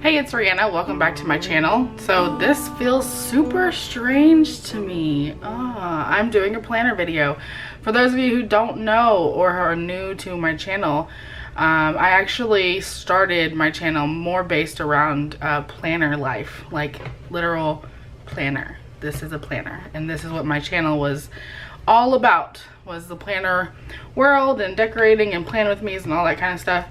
Hey, it's Rhianna. Welcome back to my channel. So this feels super strange to me. I'm doing a planner video. For those of you who don't know or are new to my channel, I actually started my channel more based around planner life, like literal planner. This is a planner, and this is what my channel was all about, was the planner world and decorating and plan with me's and all that kind of stuff.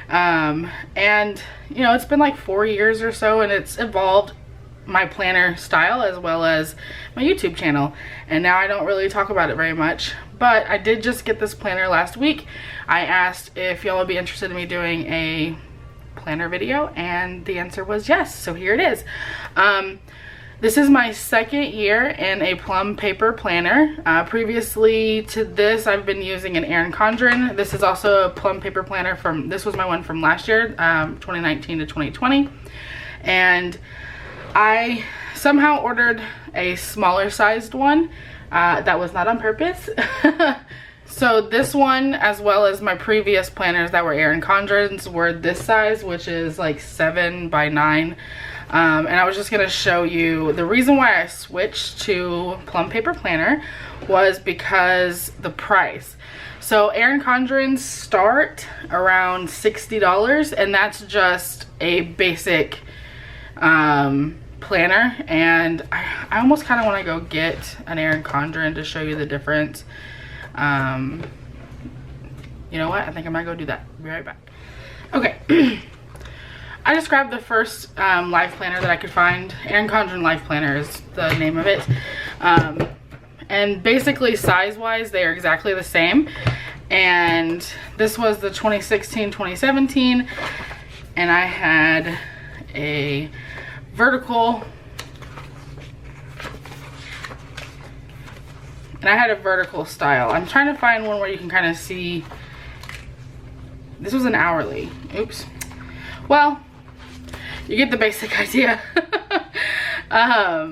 And you know, it's been like 4 years or so, and it's evolved my planner style as well as my YouTube channel, and now I don't really talk about it very much, but I did just get this planner last week. I asked if y'all would be interested in me doing a planner video, and the answer was yes, so here it is. This is my second year in a plum paper planner. Previously to this, I've been using an Erin Condren. This is also a plum paper planner from, this was my one from last year, 2019 to 2020. And I somehow ordered a smaller sized one. That was not on purpose. So this one, as well as my previous planners that were Erin Condren's, were this size, which is like 7 by 9. And I was just gonna show you the reason why I switched to plum paper planner was because the price. So Erin Condren's start around $60, and that's just a basic planner. And I almost kind of want to go get an Erin Condren to show you the difference. You know what? I think I might go do that. Be right back. Okay. I just grabbed the first life planner that I could find. Erin Condren Lifeplanner is the name of it. And basically size-wise, they are exactly the same. And this was the 2016-2017. And I had a vertical. And I had a vertical style. I'm trying to find one where you can kind of see. This was an hourly. Oops. Well, you get the basic idea. I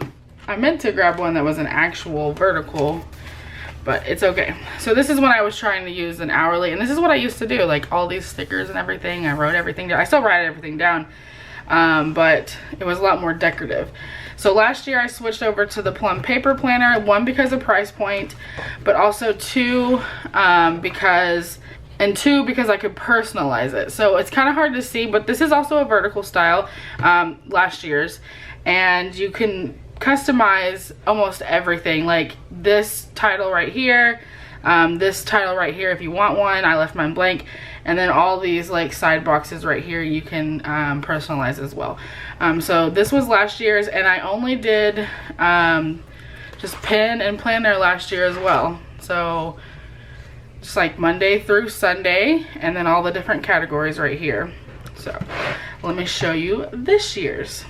meant to grab one that was an actual vertical, but it's okay. So this is when I was trying to use an hourly, and this is what I used to do, like all these stickers and everything. I wrote everything down. I still write everything down, but it was a lot more decorative. So last year I switched over to the plum paper planner, one because of price point, but also two because I could personalize it. So it's kind of hard to see, but this is also a vertical style, last year's, and you can customize almost everything, like this title right here, this title right here if you want one. I left mine blank, and then all these like side boxes right here you can personalize as well. So this was last year's, and I only did just pen and planner last year as well. So just like Monday through Sunday, and then all the different categories right here. So let me show you this year's.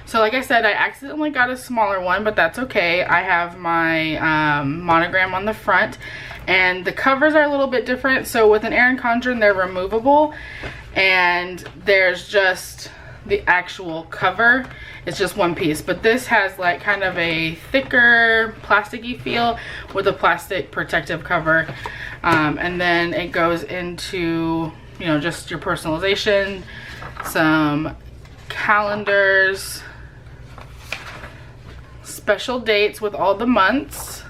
So like I said, I accidentally got a smaller one, but that's okay. I have my monogram on the front, and the covers are a little bit different. So with an Erin Condren, they're removable, and there's just the actual cover. It's just one piece, but this has like kind of a thicker plasticky feel with a plastic protective cover. And then it goes into, you know, just your personalization, some calendars, special dates with all the months,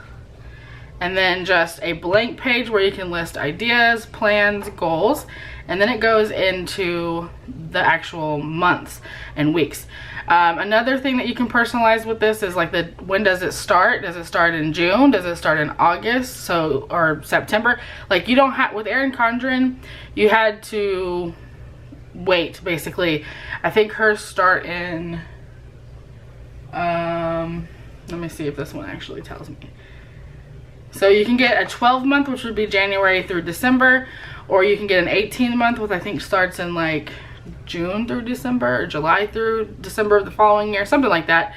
and then just a blank page where you can list ideas, plans, goals, and then it goes into the actual months and weeks. Another thing that you can personalize with this is like when does it start? Does it start in June? Does it start in August? So, or September? Like you don't have, with Erin Condren, you had to wait basically. I think hers start in, let me see if this one actually tells me. So you can get a 12-month, which would be January through December, or you can get an 18-month, which I think starts in like June through December, or July through December of the following year, something like that.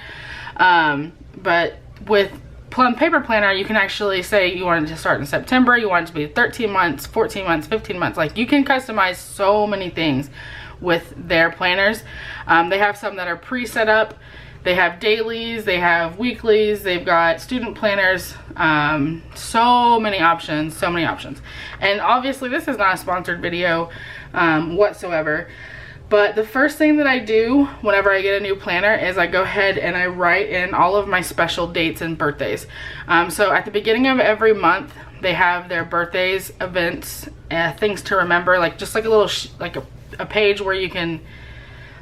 But with plum paper planner, you can actually say you want it to start in September, you want it to be 13 months, 14 months, 15 months. Like you can customize so many things with their planners. They have some that are pre-set up. They have dailies, they have weeklies, they've got student planners, so many options, And obviously this is not a sponsored video whatsoever. But the first thing that I do whenever I get a new planner is I go ahead and I write in all of my special dates and birthdays. So at the beginning of every month, they have their birthdays, events, things to remember, like just like a little a page where you can,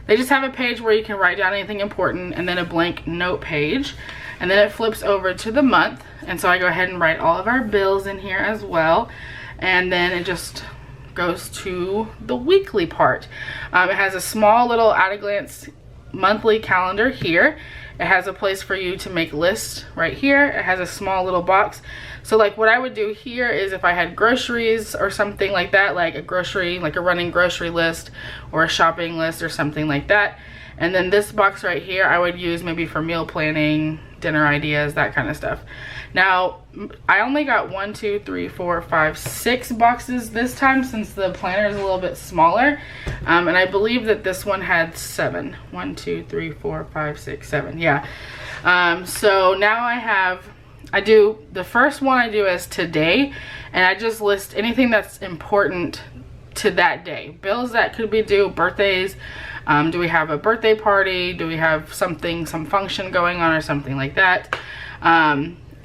they just have a page where you can write down anything important, and then a blank note page, and then it flips over to the month. And so I go ahead and write all of our bills in here as well, and then it just goes to the weekly part. It has a small little at a glance monthly calendar here. It has a place for you to make lists right here. It has a small little box. So like what I would do here is if I had groceries or something like that, like a running grocery list or a shopping list or something like that. And then this box right here I would use maybe for meal planning, dinner ideas, that kind of stuff. Now I only got 1, 2, 3, 4, 5, 6 boxes this time since the planner is a little bit smaller, and I believe that this one had 7. 1, 2, 3, 4, 5, 6, 7. Yeah. So now I do the first one I do is today, and I just list anything that's important to that day. Bills that could be due, birthdays. Do we have a birthday party? Do we have something, some function going on or something like that?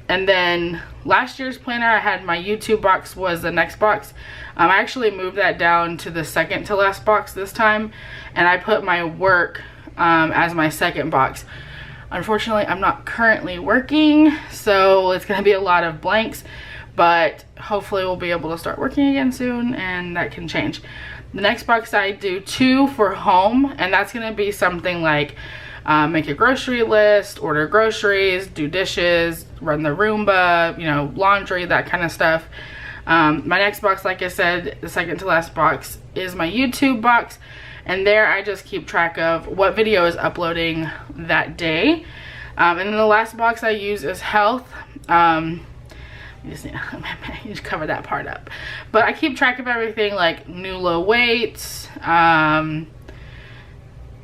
And then last year's planner, I had my YouTube box was the next box. I actually moved that down to the second to last box this time, and I put my work as my second box. Unfortunately, I'm not currently working, so it's gonna be a lot of blanks, but hopefully we'll be able to start working again soon, and that can change. The next box I do 2 for home, and that's gonna be something like make a grocery list, order groceries, do dishes, run the Roomba, you know, laundry, that kind of stuff. My next box, like I said, the second to last box is my YouTube box, and there I just keep track of what video is uploading that day. And then the last box I use is health. You just need to cover that part up, but I keep track of everything like new low weights,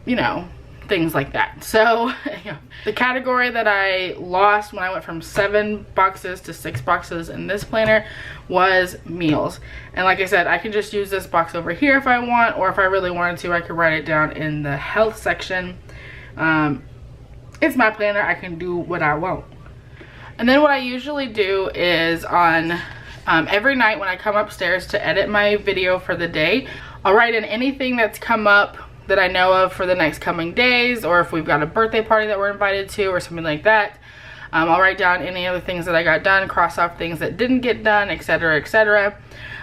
you know, things like that. So you know, the category that I lost when I went from 7 boxes to 6 boxes in this planner was meals. And like I said, I can just use this box over here if I want, or if I really wanted to, I could write it down in the health section. It's my planner, I can do what I want. And then what I usually do is on every night when I come upstairs to edit my video for the day, I'll write in anything that's come up that I know of for the next coming days, or if we've got a birthday party that we're invited to or something like that. I'll write down any other things that I got done, cross off things that didn't get done, etc., etc.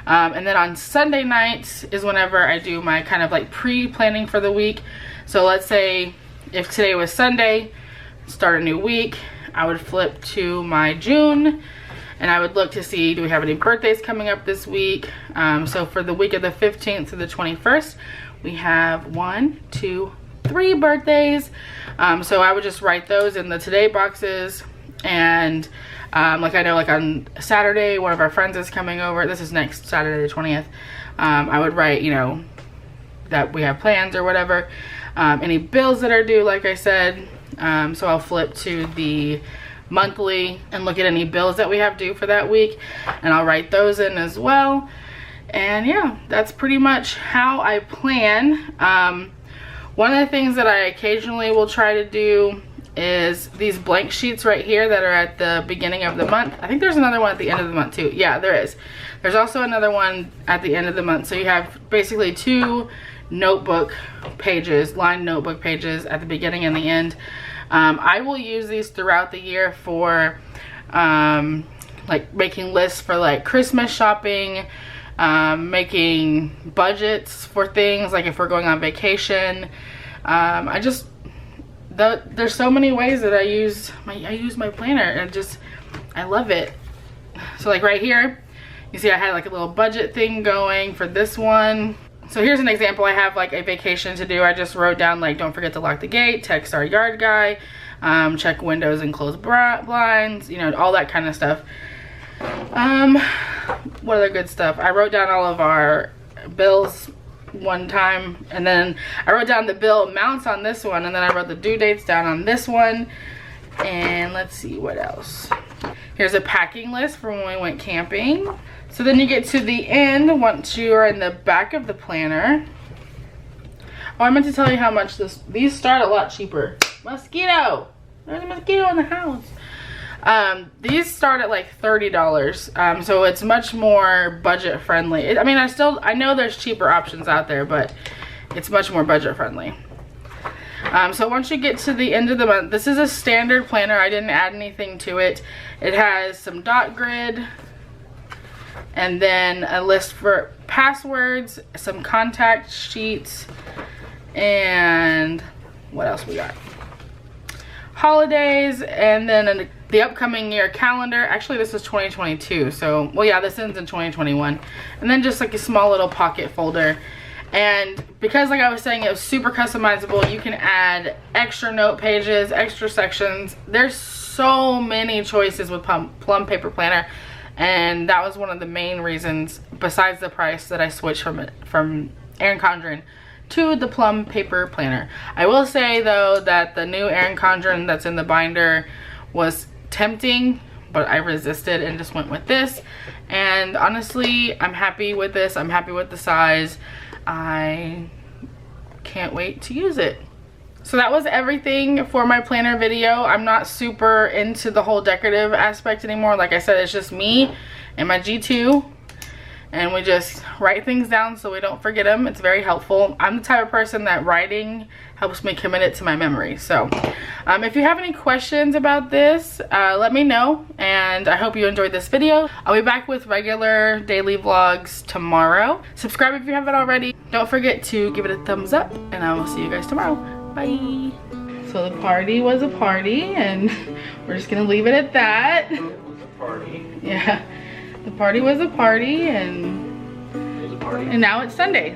And then on Sunday nights is whenever I do my kind of like pre-planning for the week. So let's say if today was Sunday, start a new week, I would flip to my June and I would look to see, do we have any birthdays coming up this week? So for the week of the 15th to the 21st, we have 1, 2, 3 birthdays. So I would just write those in the today boxes. And like I know like on Saturday, one of our friends is coming over. This is next Saturday the 20th. I would write, you know, that we have plans or whatever. Any bills that are due, like I said. So I'll flip to the monthly and look at any bills that we have due for that week, and I'll write those in as well. And yeah, that's pretty much how I plan. One of the things that I occasionally will try to do is these blank sheets right here that are at the beginning of the month. I think there's another one at the end of the month too. Yeah, there is. There's also another one at the end of the month. So you have basically 2 notebook pages, lined notebook pages at the beginning and the end. I will use these throughout the year for like making lists for like Christmas shopping, making budgets for things like if we're going on vacation. There's so many ways that I use my planner, and I love it. So like right here, you see I had like a little budget thing going for this one. So here's an example. I have like a vacation to do. I just wrote down like, don't forget to lock the gate, text our yard guy, check windows and close blinds, you know, all that kind of stuff. What other good stuff? I wrote down all of our bills one time, and then I wrote down the bill amounts on this one, and then I wrote the due dates down on this one. And let's see what else. Here's a packing list for when we went camping. So then you get to the end, once you are in the back of the planner. Oh, I meant to tell you how much these start a lot cheaper. Mosquito! There's a mosquito in the house. These start at like $30. So it's much more budget friendly. I mean, I know there's cheaper options out there, but it's much more budget friendly. So once you get to the end of the month, this is a standard planner. I didn't add anything to it. It has some dot grid, and then a list for passwords, some contact sheets, and what else we got? Holidays, and then the upcoming year calendar. Actually, this is 2022, so, well, yeah, this ends in 2021. And then just like a small little pocket folder. And because, like I was saying, it was super customizable, you can add extra note pages, extra sections. There's so many choices with Plum Paper Planner, and that was one of the main reasons, besides the price, that I switched from Erin Condren to the Plum Paper Planner. I will say though that the new Erin Condren that's in the binder was tempting, but I resisted and just went with this. And honestly, I'm happy with this. I'm happy with the size. I can't wait to use it. So that was everything for my planner video. I'm not super into the whole decorative aspect anymore. Like I said, it's just me and my G2, and we just write things down so we don't forget them. It's very helpful. I'm the type of person that writing helps me commit it to my memory. So if you have any questions about this, let me know, and I hope you enjoyed this video. I'll be back with regular daily vlogs tomorrow. Subscribe if you haven't already. Don't forget to give it a thumbs up, and I will see you guys tomorrow. Bye. So the party was a party, and we're just gonna leave it at that. It was a party. Yeah, the party was a party, and now it's Sunday.